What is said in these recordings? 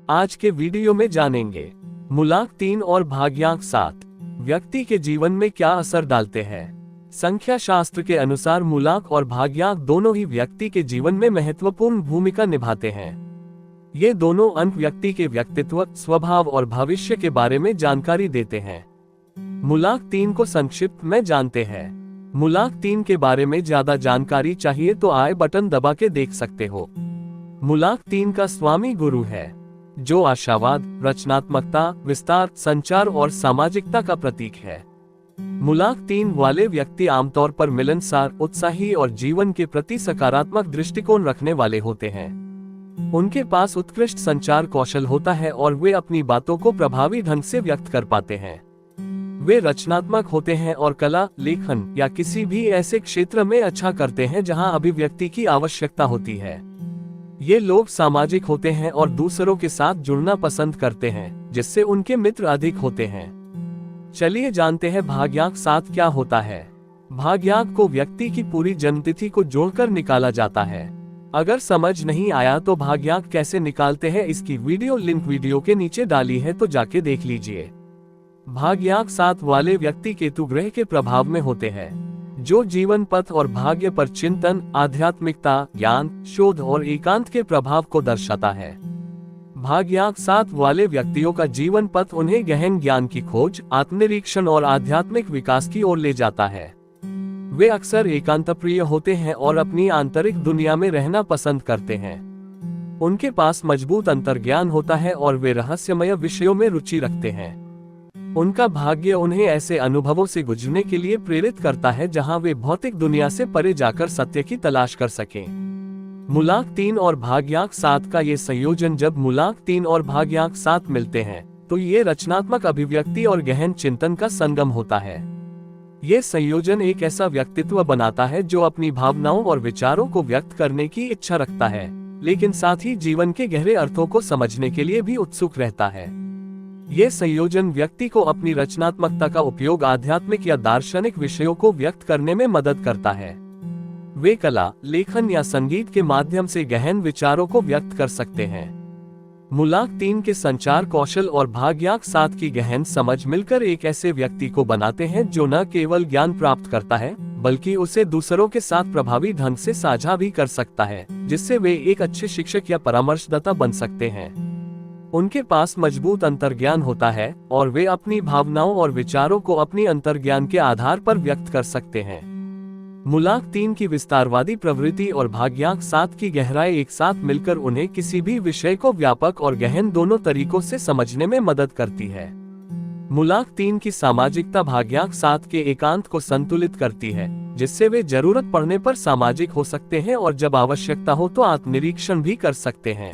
आज के वीडियो में जानेंगे मूलांक 3 और भाग्यांक 7 व्यक्ति के जीवन में क्या असर डालते हैं। संख्या शास्त्र के अनुसार मूलांक और भाग्यांक दोनों ही व्यक्ति के जीवन में महत्वपूर्ण भूमिका निभाते हैं। ये दोनों अंक व्यक्ति के व्यक्तित्व, स्वभाव और भविष्य के बारे में जानकारी देते हैं। मूलांक 3 को संक्षिप्त में जानते हैं। मूलांक 3 के बारे में ज्यादा जानकारी चाहिए तो आई बटन दबा के देख सकते हो। मूलांक 3 का स्वामी गुरु है, जो आशावाद, रचनात्मकता, विस्तार, संचार और सामाजिकता का प्रतीक है। मूलांक 3 वाले व्यक्ति आमतौर पर मिलनसार, उत्साही और जीवन के प्रति सकारात्मक दृष्टिकोण रखने वाले होते हैं। उनके पास उत्कृष्ट संचार कौशल होता है और वे अपनी बातों को प्रभावी ढंग से व्यक्त कर पाते हैं। वे रचनात्मक होते हैं और कला, लेखन या किसी भी ऐसे क्षेत्र में अच्छा करते हैं जहां अभिव्यक्ति की आवश्यकता होती है। ये लोग सामाजिक होते हैं और दूसरों के साथ जुड़ना पसंद करते हैं, जिससे उनके मित्र अधिक होते हैं। चलिए जानते हैं भाग्यांक 7 क्या होता है। भाग्यांक को व्यक्ति की पूरी जन्मतिथि को जोड़कर निकाला जाता है। अगर समझ नहीं आया तो भाग्यांक कैसे निकालते हैं इसकी वीडियो लिंक वीडियो के नीचे डाली है, तो जाके देख लीजिए। भाग्यांक 7 वाले व्यक्ति केतु ग्रह के प्रभाव में होते हैं, जो जीवन पथ और भाग्य पर चिंतन, आध्यात्मिकता, ज्ञान, शोध और एकांत के प्रभाव को दर्शाता है। भाग्यांक 7 वाले व्यक्तियों का जीवन पथ उन्हें गहन ज्ञान की खोज, आत्मनिरीक्षण और आध्यात्मिक विकास की ओर ले जाता है। वे अक्सर एकांत प्रिय होते हैं और अपनी आंतरिक दुनिया में रहना पसंद करते हैं। उनके पास मजबूत अंतर्ज्ञान होता है और वे रहस्यमय विषयों में रुचि रखते हैं। उनका भाग्य उन्हें ऐसे अनुभवों से गुजरने के लिए प्रेरित करता है जहां वे भौतिक दुनिया से परे जाकर सत्य की तलाश कर सकें। मूलांक 3 और भाग्यांक 7 का ये संयोजन, जब मूलांक 3 और भाग्यांक 7 मिलते हैं तो ये रचनात्मक अभिव्यक्ति और गहन चिंतन का संगम होता है। ये संयोजन एक ऐसा व्यक्तित्व बनाता है जो अपनी भावनाओं और विचारों को व्यक्त करने की इच्छा रखता है, लेकिन साथ ही जीवन के गहरे अर्थों को समझने के लिए भी उत्सुक रहता है। ये संयोजन व्यक्ति को अपनी रचनात्मकता का उपयोग आध्यात्मिक या दार्शनिक विषयों को व्यक्त करने में मदद करता है। वे कला, लेखन या संगीत के माध्यम से गहन विचारों को व्यक्त कर सकते हैं। मूलांक 3 के संचार कौशल और भाग्यांक 7 की गहन समझ मिलकर एक ऐसे व्यक्ति को बनाते हैं जो न केवल ज्ञान प्राप्त करता है, बल्कि उसे दूसरों के साथ प्रभावी ढंग से साझा भी कर सकता है, जिससे वे एक अच्छे शिक्षक या परामर्शदाता बन सकते हैं। उनके पास मजबूत अंतर्ज्ञान होता है और वे अपनी भावनाओं और विचारों को अपनी अंतर्ज्ञान के आधार पर व्यक्त कर सकते हैं। मूलांक 3 की विस्तारवादी प्रवृत्ति और भाग्यांक 7 की गहराई एक साथ मिलकर उन्हें किसी भी विषय को व्यापक और गहन दोनों तरीकों से समझने में मदद करती है। मूलांक 3 की सामाजिकता भाग्यांक 7 के एकांत को संतुलित करती है, जिससे वे जरूरत पड़ने पर सामाजिक हो सकते हैं और जब आवश्यकता हो तो आत्मनिरीक्षण भी कर सकते हैं।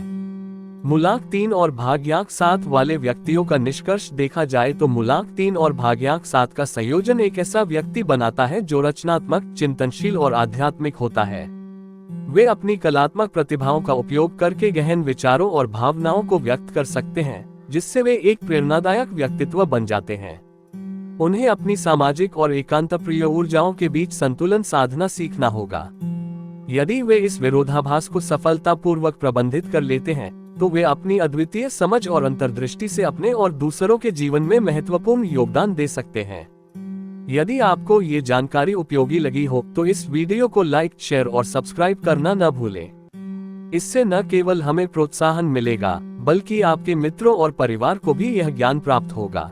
मूलांक 3 और भाग्यांक 7 वाले व्यक्तियों का निष्कर्ष देखा जाए तो मूलांक 3 और भाग्यांक 7 का संयोजन एक ऐसा व्यक्ति बनाता है जो रचनात्मक, चिंतनशील और आध्यात्मिक होता है। वे अपनी कलात्मक प्रतिभाओं का उपयोग करके गहन विचारों और भावनाओं को व्यक्त कर सकते हैं, जिससे वे एक प्रेरणादायक व्यक्तित्व बन जाते हैं। उन्हें अपनी सामाजिक और एकांतप्रिय ऊर्जाओं के बीच संतुलन साधना सीखना होगा। यदि वे इस विरोधाभास को सफलतापूर्वक प्रबंधित कर लेते हैं तो वे अपनी अद्वितीय समझ और अंतर्दृष्टि से अपने और दूसरों के जीवन में महत्वपूर्ण योगदान दे सकते हैं। यदि आपको ये जानकारी उपयोगी लगी हो तो इस वीडियो को लाइक, शेयर और सब्सक्राइब करना न भूलें। इससे न केवल हमें प्रोत्साहन मिलेगा, बल्कि आपके मित्रों और परिवार को भी यह ज्ञान प्राप्त होगा।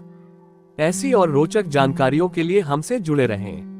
ऐसी और रोचक जानकारियों के लिए हमसे जुड़े रहें।